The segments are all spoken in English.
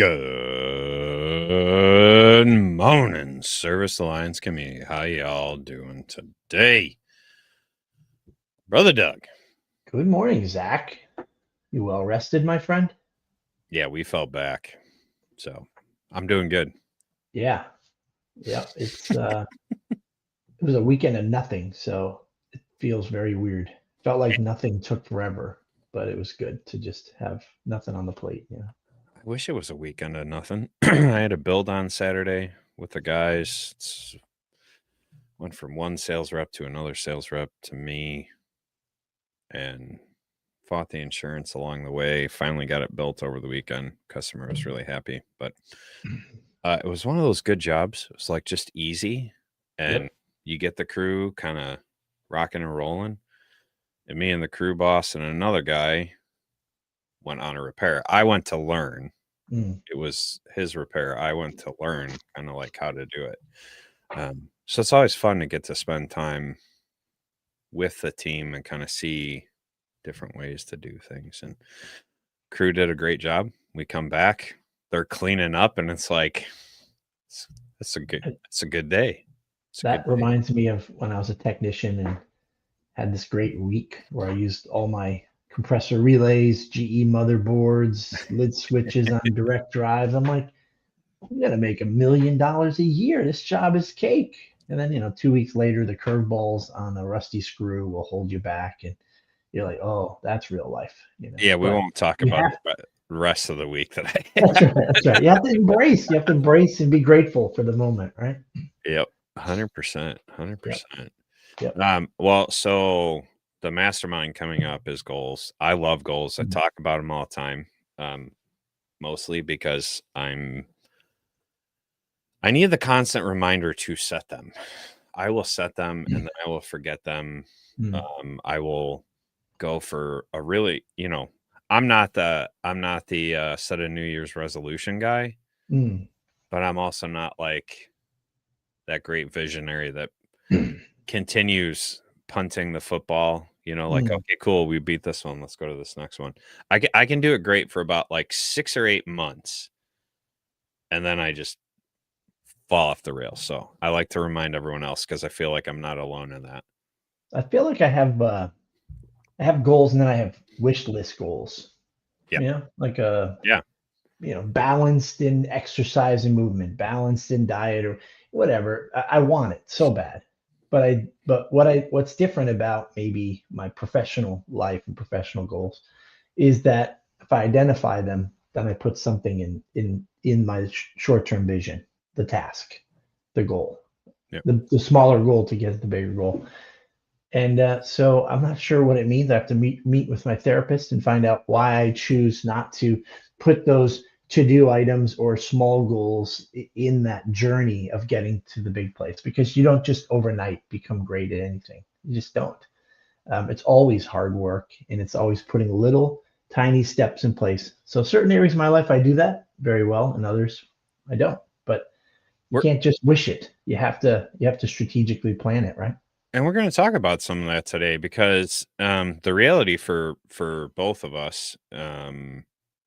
Good morning, Service Alliance community. How y'all doing today? Brother Doug. Good morning, Zach. You well rested, my friend? Yeah, we fell back. So I'm doing good. Yeah. It's it was a weekend of nothing, so it feels very weird. Felt like nothing took forever, but it was good to just have nothing on the plate, I wish it was a weekend of nothing. I had a build on Saturday with the guys. Went from one sales rep to another sales rep to me and fought the insurance along the way. Finally got it built over the weekend. Customer was really happy, but it was one of those good jobs. It was like just easy, and Yep. you get the crew kind of rocking and rolling. And me and the crew boss and another guy went on a repair. I went to learn. Mm. It was his repair. I went to learn kind of like how to do it. So it's always fun to get to spend time with the team and kind of see different ways to do things. And crew did a great job. We come back, they're cleaning up, and it's like it's a good day. It's a good That reminds me of when I was a technician and had this great week where I used all my compressor relays, GE motherboards, lid switches on direct drives. I'm like, I'm gonna make $1 million a year. This job is cake. And then, 2 weeks later, the curveballs on a rusty screw will hold you back, and you're like, oh, that's real life. Yeah, we But won't talk you about have the rest of the week that I that's right. That's right. You have to embrace. You have to embrace and be grateful for the moment, right? Yep, 100%, Yep. 100%. Yep. Well, so the mastermind coming up is goals. I love goals. I talk about them all the time, mostly because I need the constant reminder to set them. I will set them and then I will forget them. Mm. I will go for a really, I'm not the set a New Year's resolution guy, Mm. but I'm also not like that great visionary that continues punting the football, like, Mm. okay, cool, we beat this one, let's go to this next one. I can do it great for about like 6 or 8 months, and then I just fall off the rails. So I like to remind everyone else because I feel like I'm not alone in that. I feel like I have goals and then I have wish list goals. Yeah. Like Yeah. balanced in exercise and movement, balanced in diet or whatever. I want it so bad. What's different about maybe my professional life and professional goals is that if I identify them, then I put something in my short-term vision, the task, the goal, Yeah. the smaller goal to get the bigger goal. And so I'm not sure what it means. I have to meet with my therapist and find out why I choose not to put those to-do items or small goals in that journey of getting to the big place, because you don't just overnight become great at anything. You just don't. It's always hard work, and it's always putting little tiny steps in place. So certain areas of my life, I do that very well, and others I don't. But you We're can't just wish it. You have to strategically plan it, right? and we're going to talk about some of that today because the reality for both of us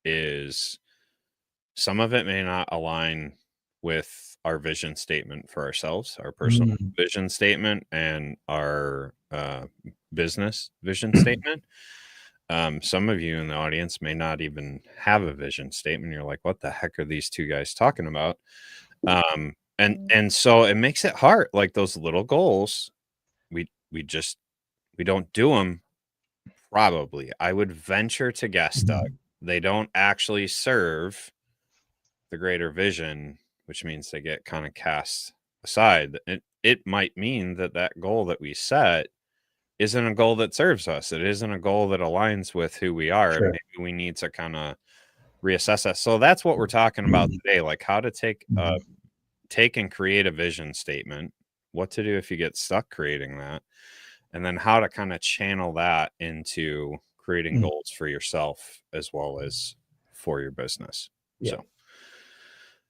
is some of it may not align with our vision statement for ourselves, our personal Mm. vision statement, and our business vision statement. Some of you in the audience may not even have a vision statement. You're like, what the heck are these two guys talking about? And so it makes it hard. Like those little goals, we don't do them. Probably, I would venture to guess, Doug, they don't actually serve the greater vision, which means they get kind of cast aside. It might mean that goal that we set isn't a goal that serves us. It isn't a goal that aligns with who we are. And Sure. maybe we need to kind of reassess that. So that's what we're talking about today, like how to take and create a vision statement, what to do if you get stuck creating that, and then how to kind of channel that into creating goals for yourself as well as for your business. Yeah. So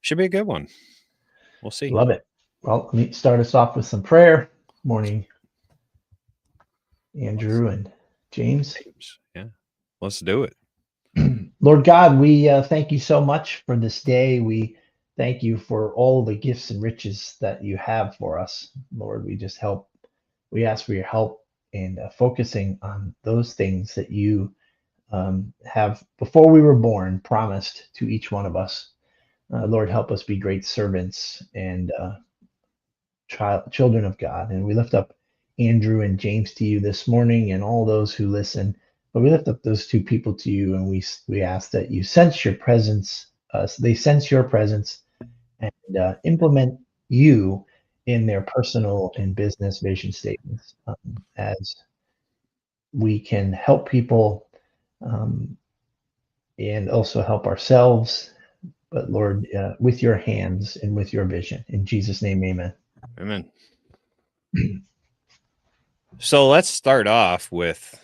should be a good one. We'll see. Love it. Well, let me start us off with some prayer. Morning, Andrew and James. Yeah, let's do it. Lord God, we thank you so much for this day. We thank you for all the gifts and riches that you have for us. Lord, we ask for your help in focusing on those things that you have, before we were born, promised to each one of us. Lord, help us be great servants and children of God. And we lift up Andrew and James to you this morning and all those who listen. But we lift up those two people to you, and we ask that you sense your presence. They sense your presence and implement you in their personal and business vision statements, as we can help people, um, and also help ourselves. But Lord, with your hands and with your vision, in Jesus' name, Amen. Amen. So let's start off with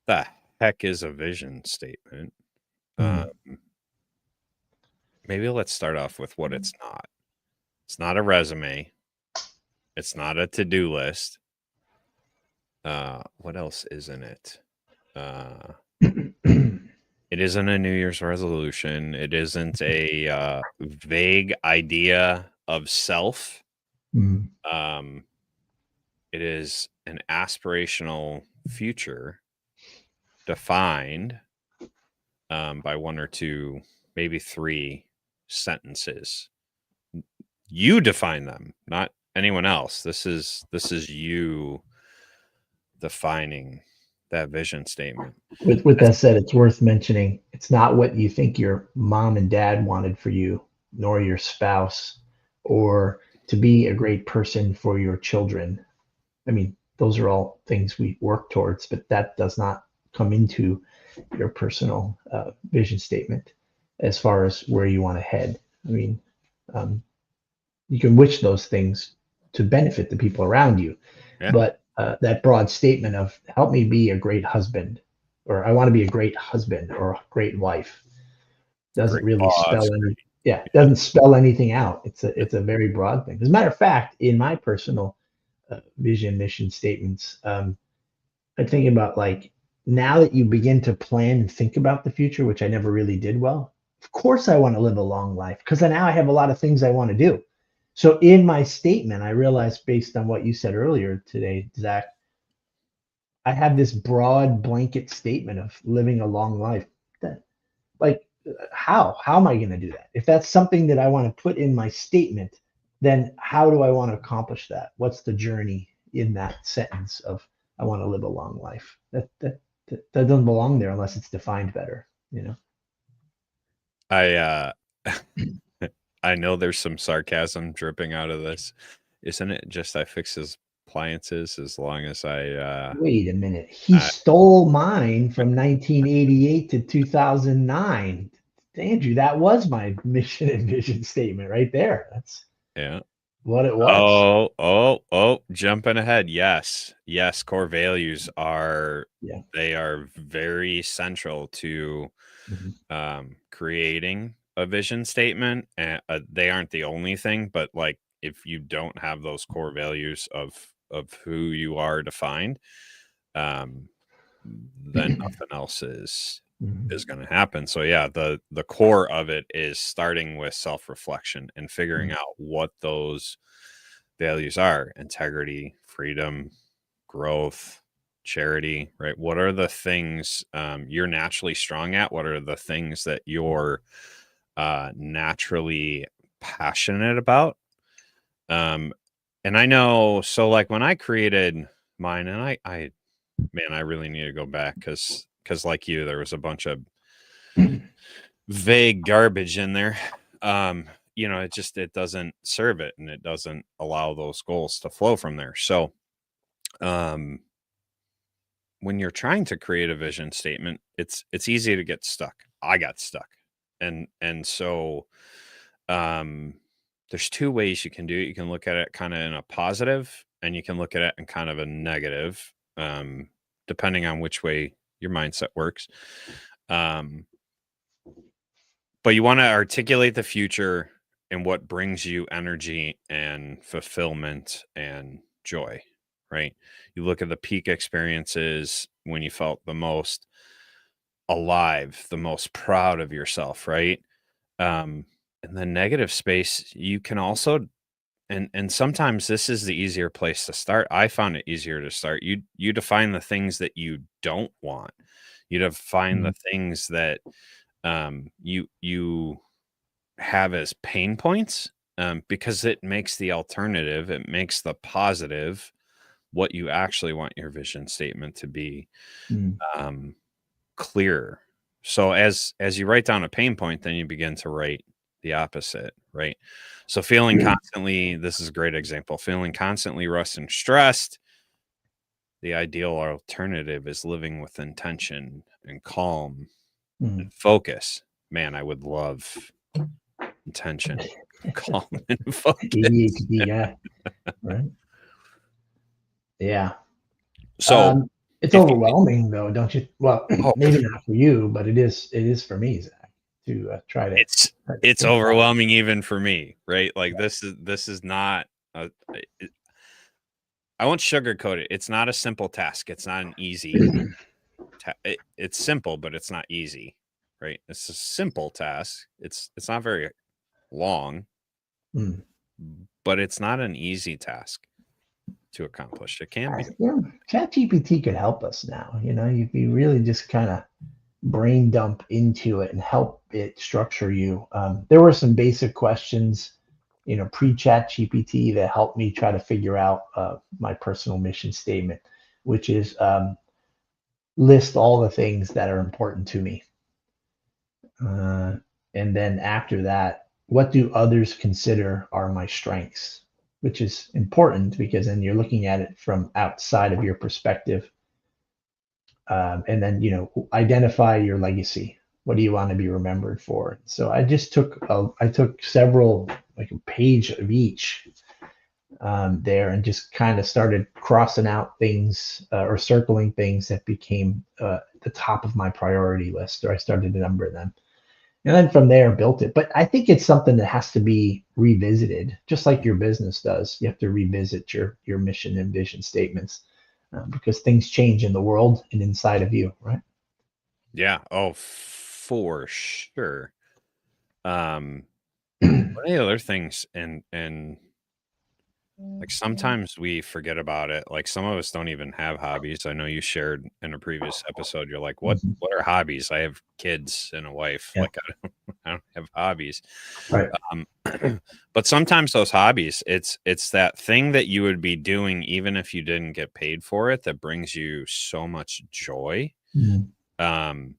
the heck is a vision statement. Mm. Maybe let's start off with what it's not. It's not a resume. It's not a to-do list. What else isn't it? It isn't a New Year's resolution. It isn't a vague idea of self. Mm. It is an aspirational future defined by one or two, maybe three sentences. You define them, not anyone else. This is you defining that vision statement. With that said, it's worth mentioning it's not what you think your mom and dad wanted for you, nor your spouse, or to be a great person for your children. I mean, those are all things we work towards, but that does not come into your personal vision statement as far as where you want to head. I mean, um, you can wish those things to benefit the people around you, Yeah, but that broad statement of help me be a great husband, or I want to be a great husband or a great wife, doesn't great really boss. spell any, Great. yeah, Yeah. doesn't spell anything out. It's a very broad thing. As a matter of fact, in my personal vision mission statements, I'm thinking about, like, now that you begin to plan and think about the future, which I never really did well. Of course, I want to live a long life because now I have a lot of things I want to do. So in my statement, I realized, based on what you said earlier today, Zach, I have this broad blanket statement of living a long life. That, like, how am I going to do that? If that's something that I want to put in my statement, then how do I want to accomplish that? What's the journey in that sentence of I want to live a long life? That doesn't belong there unless it's defined better, you know. I I know there's some sarcasm dripping out of this. Isn't it just I fix his appliances as long as Wait a minute. He I stole mine from 1988 to 2009. Andrew, that was my mission and vision statement right there. That's yeah. what it was. Oh, jumping ahead. Yes. Yes, core values Yeah. are very central to Mhm. creating a vision statement. And they aren't the only thing, but like if you don't have those core values of who you are defined, um, then nothing else Mhm. is going to happen. So yeah, the core of it is starting with self-reflection and figuring Mhm. out what those values are: integrity, freedom, growth, charity, right? What are the things you're naturally strong at? What are the things that you're naturally passionate about? Um, and I know, so like when I created mine, and I man, I really need to go back because like you, there was a bunch of vague garbage in there. It doesn't serve it, and it doesn't allow those goals to flow from there. So um when you're trying to create a vision statement, it's easy to get stuck. I got stuck. And so um there's two ways you can do it. You can look at it kind of in a positive, and you can look at it in kind of a negative, depending on which way your mindset works. Um but you want to articulate the future and what brings you energy and fulfillment and joy, right? You look at the peak experiences when you felt the most. alive, the most proud of yourself, right? Um, in the negative space, you can also, and sometimes this is the easier place to start. I found it easier to start. You define the things that you don't want. You define the Mm, things that you have as pain points, because it makes the alternative, it makes the positive, what you actually want your vision statement to be, mm, um, clearer. So as you write down a pain point, then you begin to write the opposite, right? So feeling constantly, this is a great example, feeling constantly rushed and stressed. The ideal alternative is living with intention and calm and mm. focus. Man, I would love intention, calm, and You focus. could be, yeah, right. Yeah. So It's if you, overwhelming though, don't you? Well, oh, maybe not for you, but it is for me, Zach, to it's try to it's think about overwhelming even for me, right? Like this is not a, it, I won't sugarcoat it. It's not a simple task. It's not an easy it's simple, but it's not easy, right? It's a simple task. It's not very long, it. Mm. but it's not an easy task to accomplish. It can be. Yeah, ChatGPT could help us now. You really just kind of brain dump into it and help it structure you. There were some basic questions, pre-chat GPT that helped me try to figure out my personal mission statement, which is list all the things that are important to me. Uh, and then after that, what do others consider are my strengths? Which is important because then you're looking at it from outside of your perspective. And then, identify your legacy. What do you want to be remembered for? So I took several, like a page of each there, and just kind of started crossing out things or circling things that became the top of my priority list, or I started to number them. And then from there built it. But I think it's something that has to be revisited, just like your business does. You have to revisit your mission and vision statements because things change in the world and inside of you, right? Yeah. Oh, for sure. What are the other things, and like sometimes we forget about it. Like some of us don't even have hobbies. I know you shared in a previous episode. You're like, Mhm. what are hobbies? I have kids and a wife. Yeah, Like I don't have hobbies. right. Um, but sometimes those hobbies, it's that thing that you would be doing even if you didn't get paid for it that brings you so much joy. Mhm. Um,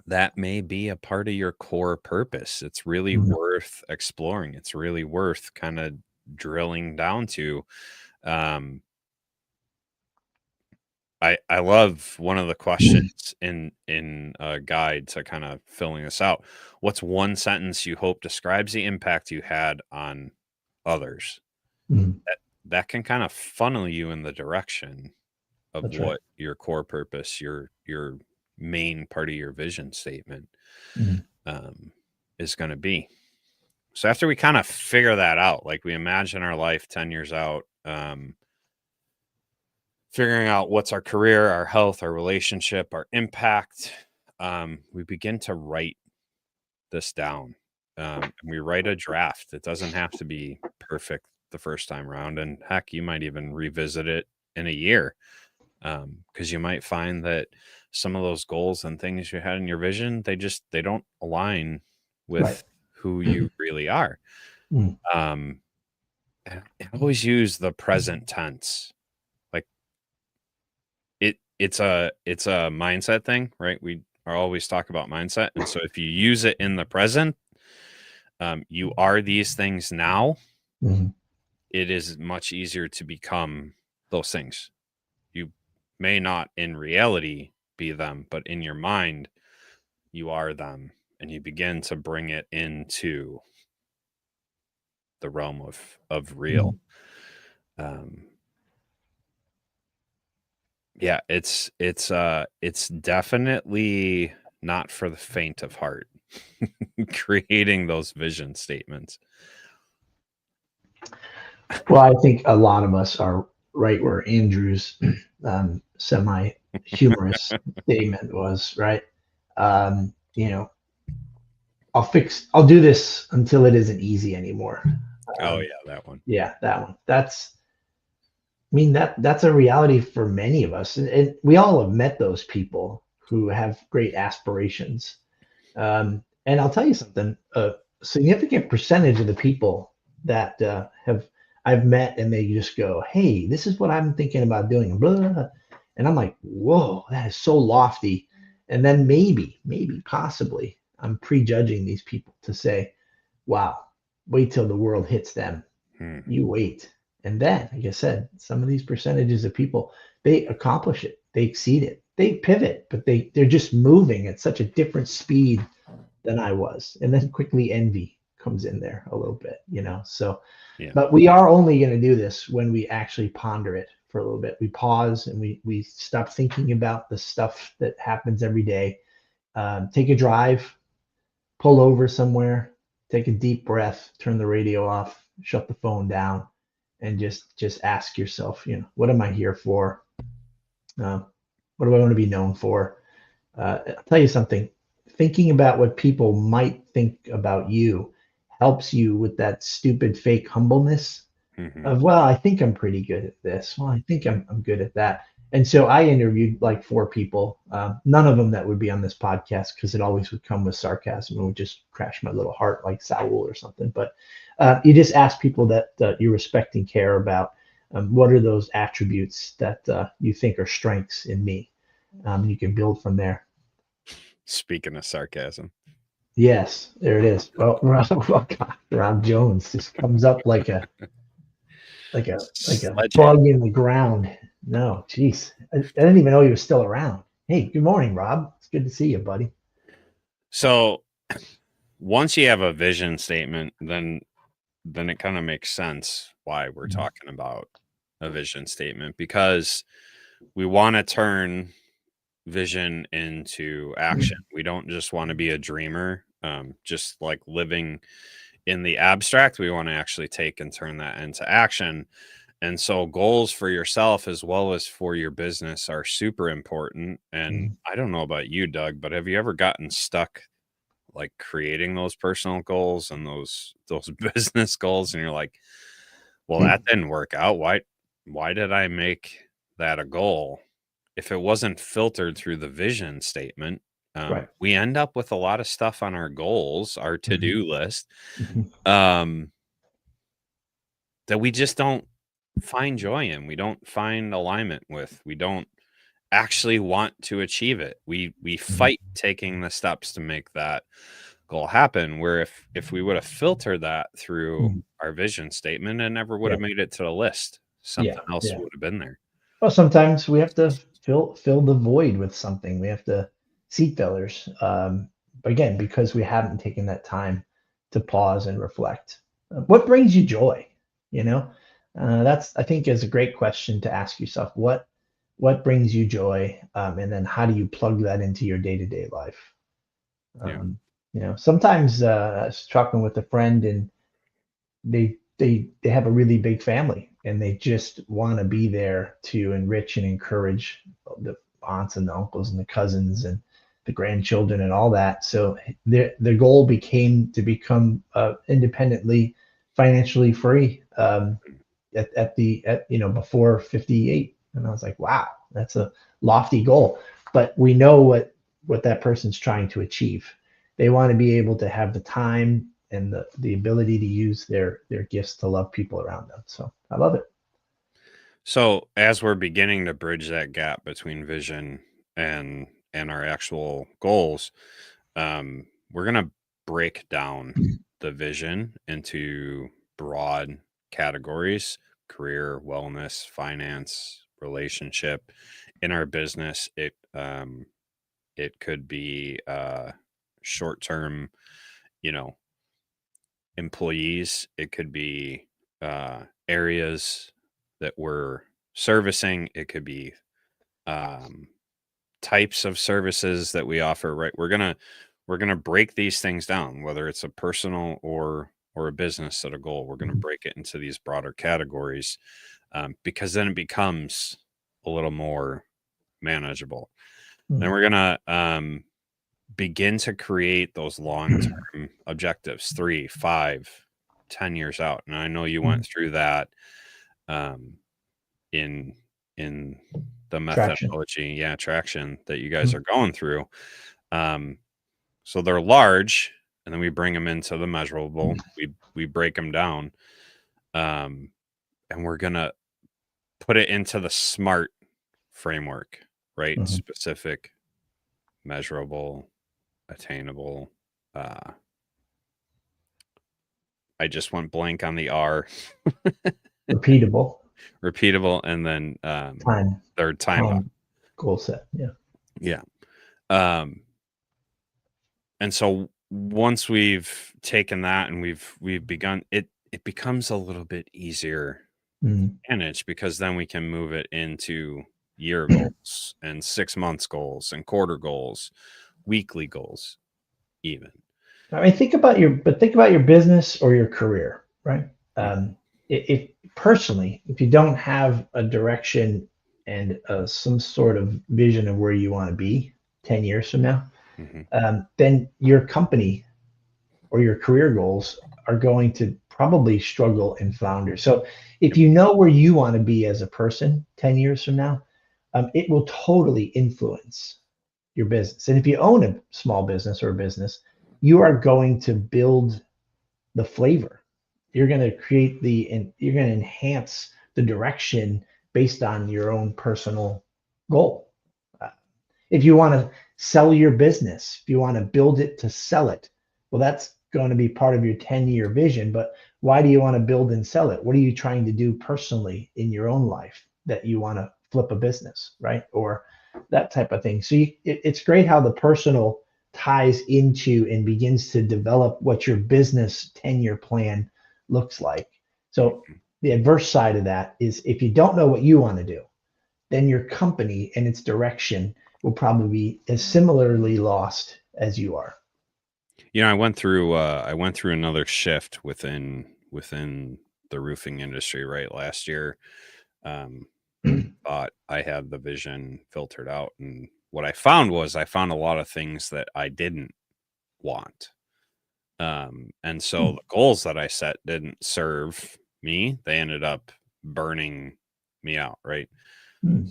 that may be a part of your core purpose. It's really Mhm. worth exploring. It's really worth kind of drilling down to. Um, I love one of the questions in a guide to kind of filling this out. What's one sentence you hope describes the impact you had on others? Mhm. That can kind of funnel you in the direction of That's right. what your core purpose, your main part of your vision statement, Mhm. um, is going to be. So after we kind of figure that out, like we imagine our life 10 years out, figuring out what's our career, our health, our relationship, our impact, we begin to write this down. And we write a draft. It doesn't have to be perfect the first time around. And heck, you might even revisit it in a year, because you might find that some of those goals and things you had in your vision, they don't align Right. with who you really are. Mhm. Um, and always use the present tense. Like it's a mindset thing, right? We are always talk about mindset, and so if you use it in the present, you are these things now. Mhm. It is much easier to become those things. You may not in reality be them, but in your mind, you are them, and you begin to bring it into the realm of real. Mhm. Um, yeah, it's definitely not for the faint of heart. Creating those vision statements. Well, I think a lot of us are right where Andrew's semi humorous statement was, right? You know, I'll do this until it isn't easy anymore. Oh Um, yeah, that one. yeah, that one. I mean, that's a reality for many of us. And we all have met those people who have great aspirations. And I'll tell you something, a significant percentage of the people that have I've met and they just go, hey, this is what I'm thinking about doing. Blah, blah, blah. And I'm like, whoa, that is so lofty. And then maybe, possibly, I'm prejudging these people to say, wow, wait till the world hits them. Hmm. You wait. And then, like I said, some of these percentages of people, they accomplish it, they exceed it, they pivot, but they're just moving at such a different speed than I was. And then quickly envy comes in there a little bit, So, Yeah. but we are only going to do this when we actually ponder it for a little bit. We pause and we stop thinking about the stuff that happens every day. Take a drive, pull over somewhere, take a deep breath, turn the radio off, shut the phone down, and just ask yourself, what am I here for? Uh, what do I want to be known for? I'll tell you something. Thinking about what people might think about you helps you with that stupid fake humbleness Hmm. of, well, I think I'm pretty good at this. Well, I think I'm good at that. And so I interviewed like four people, none of them that would be on this podcast because it always would come with sarcasm and would just crash my little heart like Saul or something. But you just ask people that you respect and care about, what are those attributes that you think are strengths in me? You can build from there. Speaking of sarcasm, Yes, there it is. Well, Rob Jones just comes up like a sledgehammer. bug in the ground. No, jeez, I didn't even know he was still around. Hey, good morning, Rob. It's good to see you, buddy. So once you have a vision statement, then it kind of makes sense why we're Mhm. talking about a vision statement, because we want to turn vision into action. We don't just want to be a dreamer, just like living in the abstract. We want to actually take and turn that into action. And so goals for yourself as well as for your business are super important. And Mhm. I don't know about you, Doug, but have you ever gotten stuck like creating those personal goals and those business goals, and you're like, well, that didn't work out. Why did I make that a goal? If it wasn't filtered through the vision statement, Right. we end up with a lot of stuff on our goals, our Mhm. to-do list, Mhm. um, that we just don't find joy in. We don't find alignment with. We don't actually want to achieve it. We Mhm. fight taking the steps to make that goal happen. Where if we would have filtered that through Mhm. our vision statement, it never would Yeah. have made it to the list. Yeah. Something else Yeah. would have been there. Well, sometimes we have to fill the void with something. We have to seat fillers. Again, because we haven't taken that time to pause and reflect. What brings you joy? You know, that's I think is a great question to ask yourself. What brings you joy, and then how do you plug that into your day to day life? Yeah. Um, sometimes I was talking with a friend and they have a really big family and they just want to be there to enrich and encourage the aunts and the uncles and the cousins and the grandchildren and all that. So their goal became to become independently financially free, at before 58. And I was like, wow, that's a lofty goal. But we know what that person's trying to achieve. They want to be able to have the time and the ability to use their gifts to love people around them. So I love it. So as we're beginning to bridge that gap between vision and our actual goals, we're gonna break down the vision into broad categories: career, wellness, finance, relationship. In our business, it could be short term, you know, employees. It could be areas that we're servicing. It could be um, types of services that we offer. Right, we're gonna break these things down, whether it's a personal or a business at a goal. We're gonna Mhm. break it into these broader categories, because then it becomes a little more manageable. Then Mhm. we're gonna begin to create those long-term objectives, 3, 5, 10 years out. And I know you went through that um, in the Traction. methodology, traction that you guys are going through. So they're large, and then we bring them into the measurable. We break them down, and we're gonna put it into the SMART framework, right? Mhm. Specific, measurable, attainable. I just went blank on the R. Repeatable. Repeatable, and then Time. third time bound. Time. Goal set. Yeah. Yeah. And so once we've taken that and we've begun it, it becomes a little bit easier Mhm. to manage, because then we can move it into year goals and 6 months goals and quarter goals, weekly goals even. I mean, think about your business or your career, right? Mm, If personally, if you don't have a direction and some sort of vision of where you want to be 10 years from now, mhm. then your company or your career goals are going to probably struggle and flounder. So if Yep. you know where you want to be as a person 10 years from now, it will totally influence your business. And if you own a small business or a business, you are going to build the flavor. You're going to create and you're going to enhance the direction based on your own personal goal. Uh, if you want to sell your business, if you want to build it to sell it, well, that's going to be part of your 10-year vision. But why do you want to build and sell it? What are you trying to do personally in your own life that you want to flip a business, right? Or that type of thing. So it's great how the personal ties into and begins to develop what your business 10-year plan looks like. So Mhm. the adverse side of that is if you don't know what you want to do, then your company and its direction will probably be as similarly lost as you are. I went through another shift within the roofing industry right last year. Um, Thought I had the vision filtered out, and what I found a lot of things that I didn't want. And so the goals that I set didn't serve me. They ended up burning me out, right?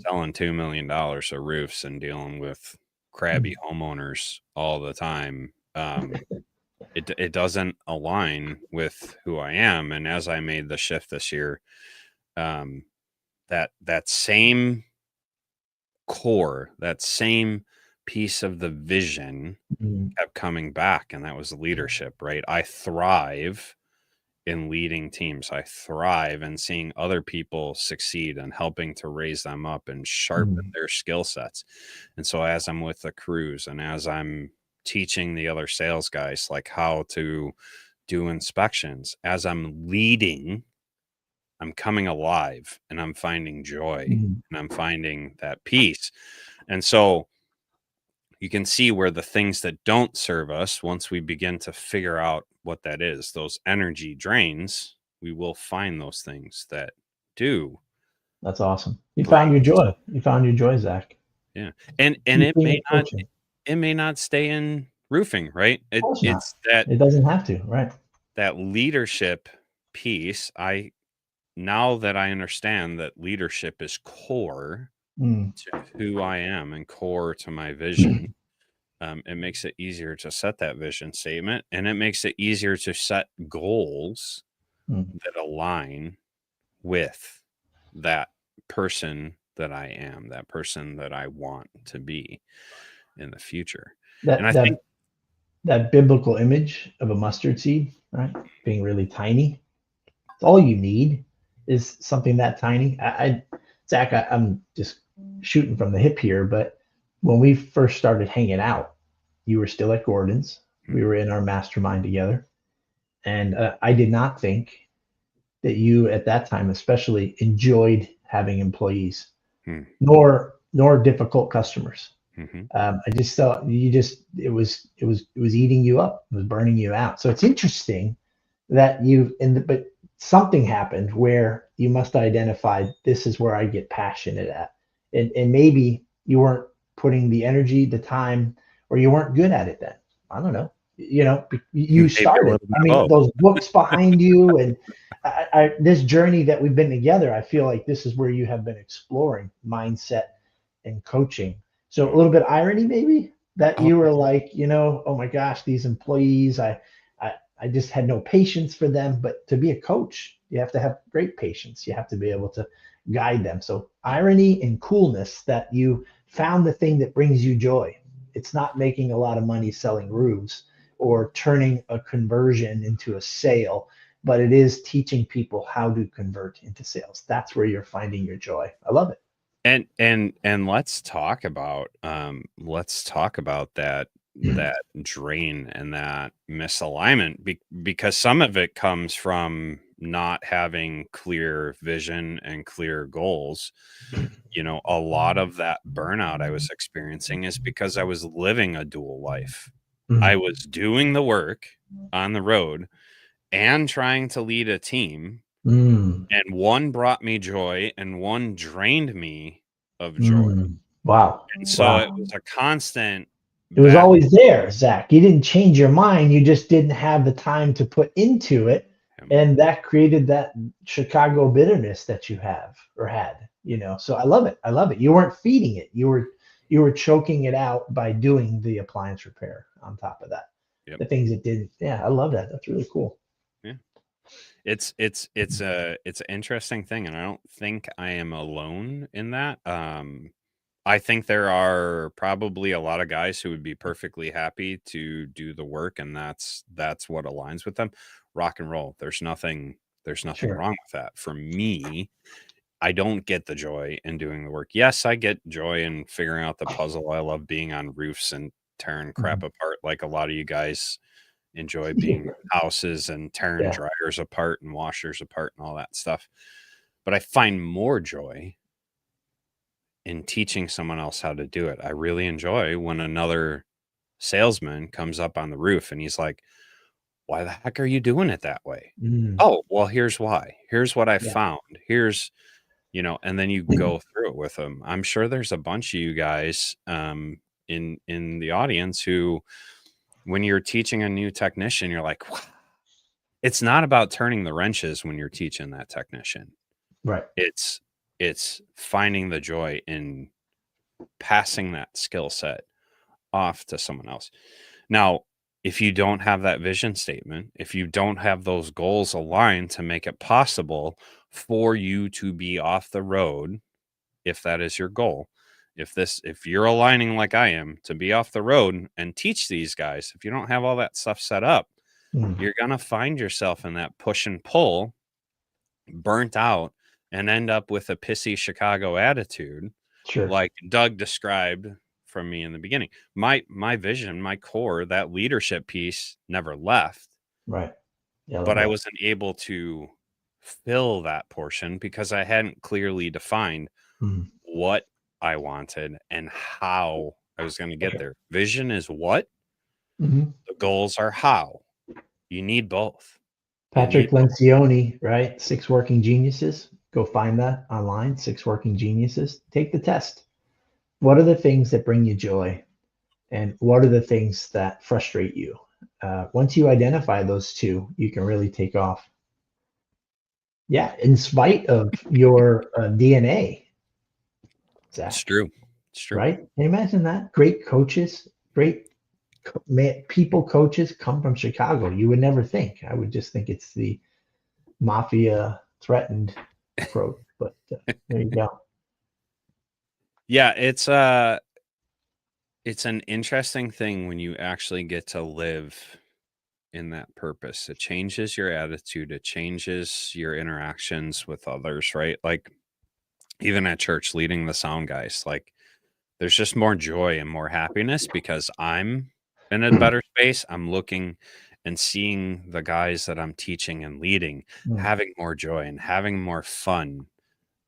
Selling $2 million of roofs and dealing with crabby homeowners all the time. It doesn't align with who I am. And as I made the shift this year, um, that same core, that same piece of the vision kept coming back, and that was leadership, right? I thrive in leading teams. I thrive in seeing other people succeed and helping to raise them up and sharpen their skill sets. And so as I'm with the crews and as I'm teaching the other sales guys like how to do inspections, as I'm leading, I'm coming alive and I'm finding joy and I'm finding that peace. And so you can see where the things that don't serve us, once we begin to figure out what that is, those energy drains, we will find those things that do That's awesome. You bring found your us. joy. You found your joy, Zach. Yeah. And Teaching and coaching. it may not stay in roofing, right? Of course not. It's that It doesn't have to, right? leadership piece. Now that I understand that leadership is core Mm. to who I am and core to my vision, it makes it easier to set that vision statement, and it makes it easier to set goals Mm. that align with that person that I am, that person that I want to be in the future. And That I think, that that biblical image of a mustard seed, right? Being really tiny. It's all you need is something that tiny. Zach, I'm just shooting from the hip here, but when we first started hanging out, you were still at Gordon's. We were in our mastermind together, and I did not think that you at that time, especially, enjoyed having employees, hmm, nor difficult customers. hmm, I just thought it was eating you up, it was burning you out. So it's interesting that but something happened where you must identify this is where I get passionate at, and maybe you weren't putting the energy, the time, or you weren't good at it then. I don't know. You Maybe a started. little bit I of mean, both. those books behind you, and this journey that we've been together, I feel like this is where you have been exploring mindset and coaching. So a Mm. little bit of irony, maybe, that Oh, you were like, oh my gosh, these employees, I, I just had no patience for them. But to be a coach, you have to have great patience. You have to be able to guide them. So irony and coolness that you found the thing that brings you joy. It's not making a lot of money selling roofs or turning a conversion into a sale, but it is teaching people how to convert into sales. That's where you're finding your joy. I love it. and let's talk about that drain and that misalignment because some of it comes from not having clear vision and clear goals. A lot of that burnout I was experiencing is because I was living a dual life. I Mm, was doing the work on the road and trying to lead a team, mm, and one brought me joy and one drained me of joy. wow. And so it Wow. was a constant It was back always there, Zach. You didn't change your mind. You just didn't have the time to put into it. him. And that created that Chicago bitterness that you have or had. So I love it. I love it. You weren't feeding it. You were choking it out by doing the appliance repair on top of that. Yep. The things it didn't. Yeah, I love that. That's really cool. Yeah. It's an interesting thing, and I don't think I am alone in that. I think there are probably a lot of guys who would be perfectly happy to do the work, and that's what aligns with them. Rock and roll. There's nothing Sure. wrong with that. For me, I don't get the joy in doing the work. Yes, I get joy in figuring out the puzzle. I love being on roofs and tearing crap Mhm. apart like a lot of you guys enjoy being in houses and tearing Yeah. dryers apart and washers apart and all that stuff. But I find more joy in teaching someone else how to do it. I really enjoy when another salesman comes up on the roof and he's like, "Why the heck are you doing it that way?" Mm, "Oh, well, here's why. Here's what I yeah. found. And then you go through it with them. I'm sure there's a bunch of you guys in the audience who, when you're teaching a new technician, you're like, "Wow." It's not about turning the wrenches when you're teaching that technician. Right. It's it's finding the joy in passing that skill set off to someone else. Now, if you don't have that vision statement, if you don't have those goals aligned to make it possible for you to be off the road, if that is your goal, if you're aligning like I am to be off the road and teach these guys, if you don't have all that stuff set up, Mm, you're going to find yourself in that push and pull, burnt out, and end up with a pissy Chicago attitude sure. like Doug described from me in the beginning. My vision, my core, that leadership piece never left, Right. Yeah, I love but I that. wasn't able to fill that portion because I hadn't clearly defined Mm, what I wanted and how I was going to get okay. there. Vision is what, Mhm. the goals are how. You need both. You need Patrick Lencioni, right? Six Working Geniuses. Go find that online. Six Working Geniuses. Take the test. What are the things that bring you joy? And what are the things that frustrate you? Once you identify those two, you can really take off. Yeah, in spite of your DNA, It's Zach, true. It's true. right? Can you imagine that? Great coaches, great people coaches come from Chicago. You would never think. I would just think it's the mafia threatened approach. But there you go. Yeah, it's an interesting thing when you actually get to live in that purpose. It changes your attitude, it changes your interactions with others, right? Like even at church leading the sound guys, like there's just more joy and more happiness because I'm in a better space. I'm looking and seeing the guys that I'm teaching and leading Mm, having more joy and having more fun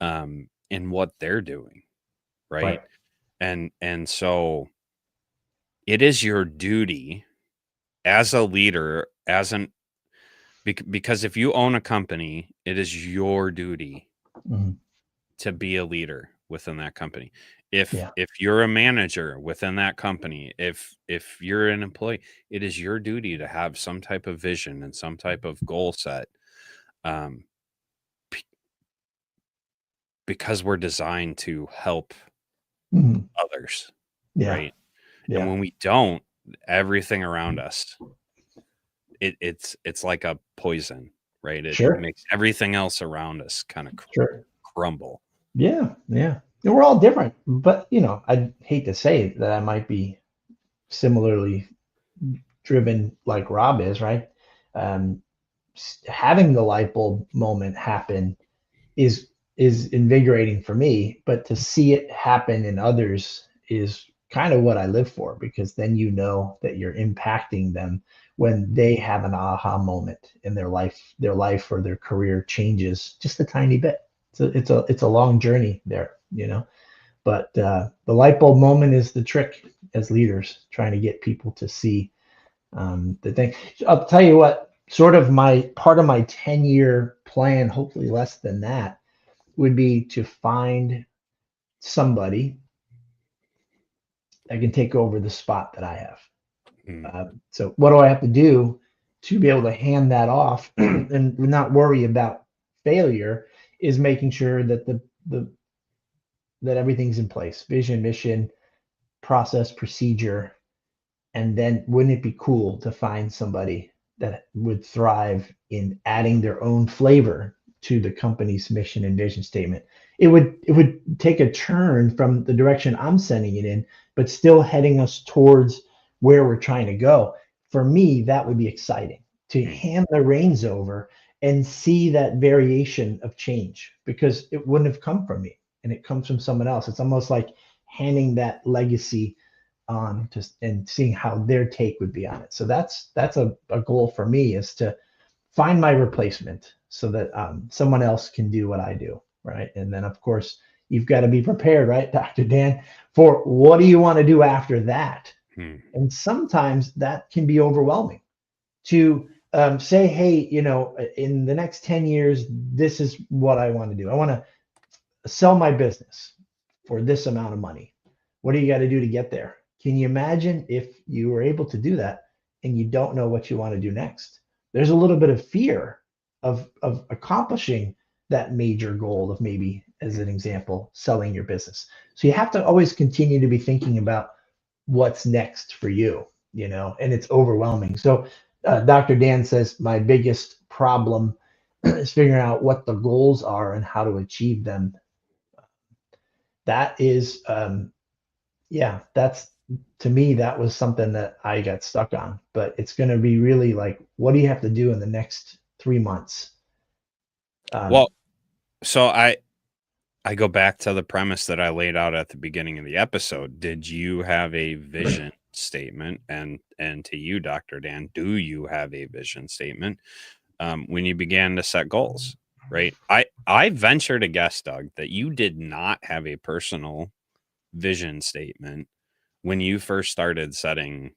in what they're doing, right? right. And so it is your duty as a leader, because if you own a company, it is your duty Mm, to be a leader within that company. If Yeah. you're a manager within that company, if you're an employee, it is your duty to have some type of vision and some type of goal set, um, p because we're designed to help Mhm. others, Yeah. right? And Yeah. when we don't, everything around us, it's like a poison, right? It Sure. makes everything else around us kinda Sure. crumble. Yeah. Yeah. And we're all different, but I'd hate to say that I might be similarly driven like Rob is, right? Um, Having the light bulb moment happen is invigorating for me, but to see it happen in others is kind of what I live for, because then that you're impacting them when they have an aha moment in their life or their career changes just a tiny bit. It's a long journey there. But the light bulb moment is the trick as leaders, trying to get people to see the thing. I'll tell you what, sort of my part of my 10-year plan, hopefully less than that, would be to find somebody that can take over the spot that I have. Mm, So what do I have to do to be able to hand that off and not worry about failure? Is making sure that the that everything's in place: vision, mission, process, procedure. And then wouldn't it be cool to find somebody that would thrive in adding their own flavor to the company's mission and vision statement? It would take a turn from the direction I'm sending it in, but still heading us towards where we're trying to go. For me, that would be exciting to mm, hand the reins over and see that variation of change, because it wouldn't have come from me and it comes from someone else. It's almost like handing that legacy on just and seeing how their take would be on it. So that's a goal for me, is to find my replacement so that someone else can do what I do, right? And then of course you've got to be prepared, right, Dr. Dan, for what do you want to do after that? mm, And sometimes that can be overwhelming to say, hey, in the next 10 years, this is what I want to do. I want to sell my business for this amount of money. What do you got to do to get there? Can you imagine if you were able to do that and you don't know what you want to do next? There's a little bit of fear of accomplishing that major goal of, maybe, as mm. an example, selling your business. So you have to always continue to be thinking about what's next for you, and it's overwhelming. So Dr. Dan says my biggest problem is figuring out what the goals are and how to achieve them. That is yeah, that's, to me, that was something that I got stuck on. But it's going to be really like, what do you have to do in the next 3 months? um Well, so I go back to the premise that I laid out at the beginning of the episode. Did you have a vision statement? And to you, Dr. Dan, do you have a vision statement when you began to set goals? Right. I venture to guess, Doug, that you did not have a personal vision statement when you first started setting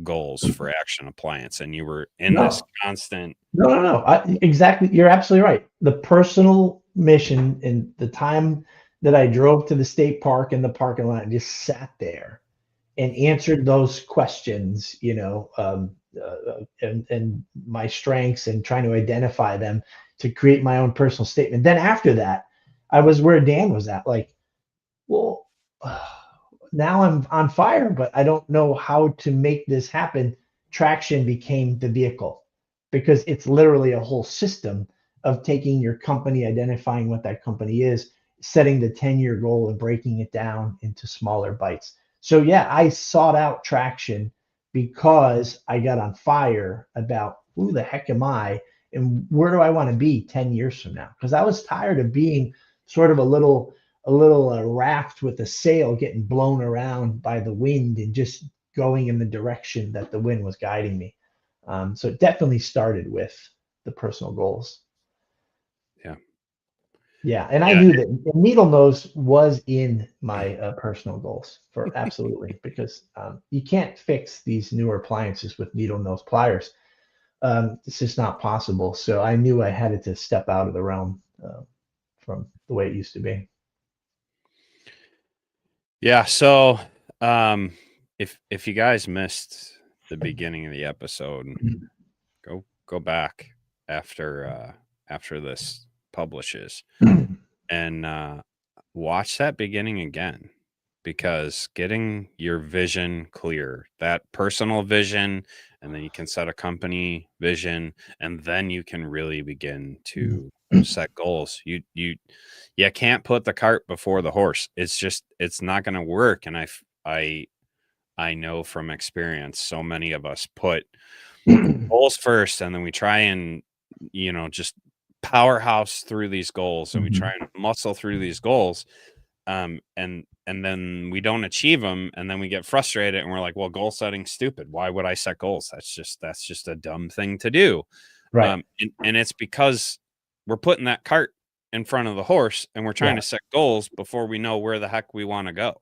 goals for Action Appliance, and you were in this no, constant. no. Exactly, you're absolutely right. The personal mission and the time that I drove to the state park in the parking lot and just sat there and answered those questions, and my strengths, and trying to identify them to create my own personal statement. Then after that, I was where Dan was at, like, well, now I'm on fire, but I don't know how to make this happen. Traction became the vehicle, because it's literally a whole system of taking your company, identifying what that company is, setting the 10-year goal, and breaking it down into smaller bites. So, yeah, I sought out traction because I got on fire about who the heck am I and where do I want to be 10 years from now? Because I was tired of being sort of a little raft with a sail getting blown around by the wind and just going in the direction that the wind was guiding me. So it definitely started with the personal goals. Yeah. Yeah, and I Yeah. knew that needle nose was in my personal goals for absolutely, because you can't fix these newer appliances with needle nose pliers. It's just not possible. So I knew I had to step out of the realm from the way it used to be. Yeah. So, if you guys missed the beginning of the episode, go back after this publishes and watch that beginning again, because getting your vision clear, that personal vision, and then you can set a company vision, and then you can really begin to set goals. You can't put the cart before the horse. It's not going to work. And I know from experience, so many of us put goals first, and then we try and just powerhouse through these goals, and we try and muscle through these goals, and then we don't achieve them, and then we get frustrated, and we're like, well, goal setting's stupid. Why would I set goals? That's just a dumb thing to do. Right. And it's because we're putting that cart in front of the horse, and we're trying to set goals before we know where the heck we want to go.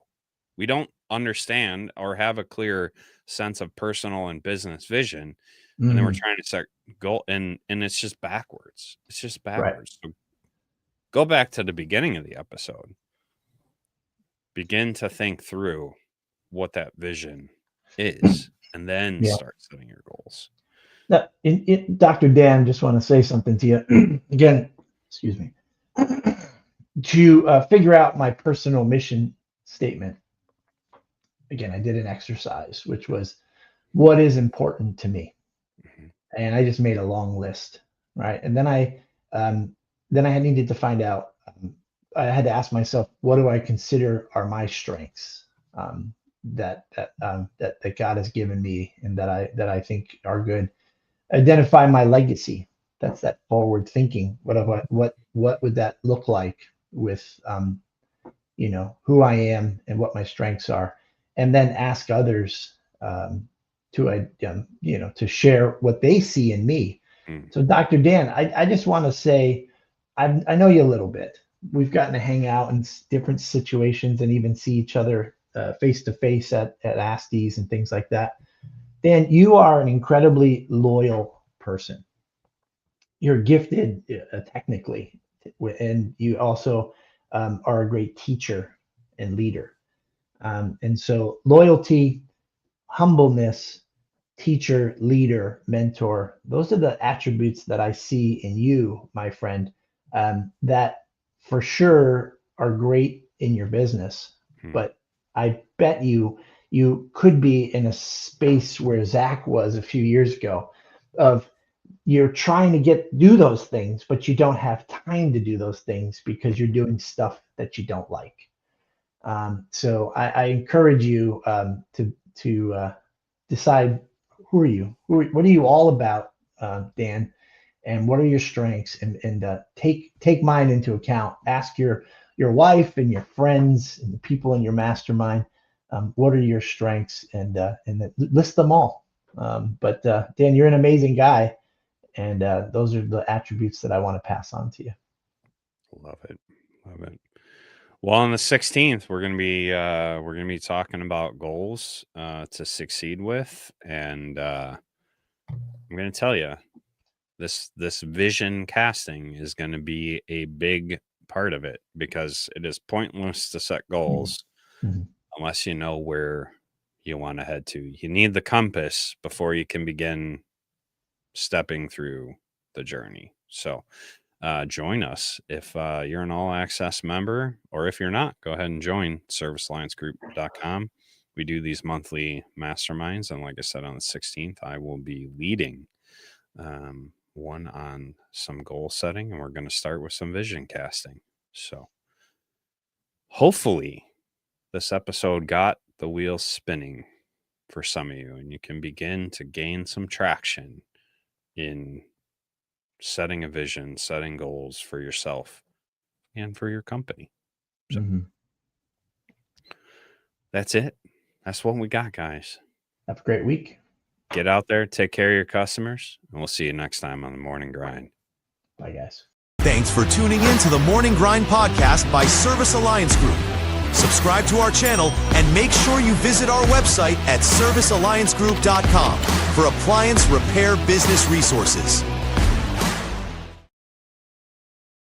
We don't understand or have a clear sense of personal and business vision, and then we're trying to set goal, and it's just backwards. It's just backwards. So go back to the beginning of the episode. Begin to think through what that vision is, and then start setting your goals. Now, Dr. Dan, just want to say something to you again. Excuse me. To figure out my personal mission statement. Again, I did an exercise, which was what is important to me, and I just made a long list, right? And then I needed to find out. I had to ask myself, what do I consider are my strengths that God has given me, and that I think are good. Identify my legacy. That's that forward thinking. What would that look like with who I am and what my strengths are, and then ask others to share what they see in me. So, Dr. Dan, I just want to say, I know you a little bit. We've gotten to hang out in different situations and even see each other face to face at ASTIs and things like that. Dan, you are an incredibly loyal person. You're gifted technically, and you also are a great teacher and leader. And so loyalty, humbleness, teacher, leader, mentor, those are the attributes that I see in you, my friend, that for sure are great in your business. But I bet you could be in a space where Zach was a few years ago, of you're trying to do those things, but you don't have time to do those things because you're doing stuff that you don't like. So I encourage you to decide, who are you? What are you all about, Dan? And what are your strengths? And take mine into account. Ask your wife and your friends and the people in your mastermind, what are your strengths, and list them all. But Dan, you're an amazing guy, and those are the attributes that I want to pass on to you. Love it. Well, on the 16th, we're gonna be talking about goals to succeed with, and I'm gonna tell you, this vision casting is going to be a big part of it, because it is pointless to set goals unless you know where you want to head to. You need the compass before you can begin stepping through the journey. So join us if you're an all access member, or if you're not, go ahead and join servicealliancegroup.com. We do these monthly masterminds, and like I said, on the 16th, I will be leading one on some goal setting, and we're going to start with some vision casting. So hopefully this episode got the wheels spinning for some of you, and you can begin to gain some traction in setting a vision, setting goals for yourself and for your company. So that's it. That's what we got, guys. Have a great week. Get out there, take care of your customers, and we'll see you next time on the Morning Grind. Bye, guys. Thanks for tuning in to the Morning Grind podcast by Service Alliance Group. Subscribe to our channel and make sure you visit our website at servicealliancegroup.com for appliance repair business resources.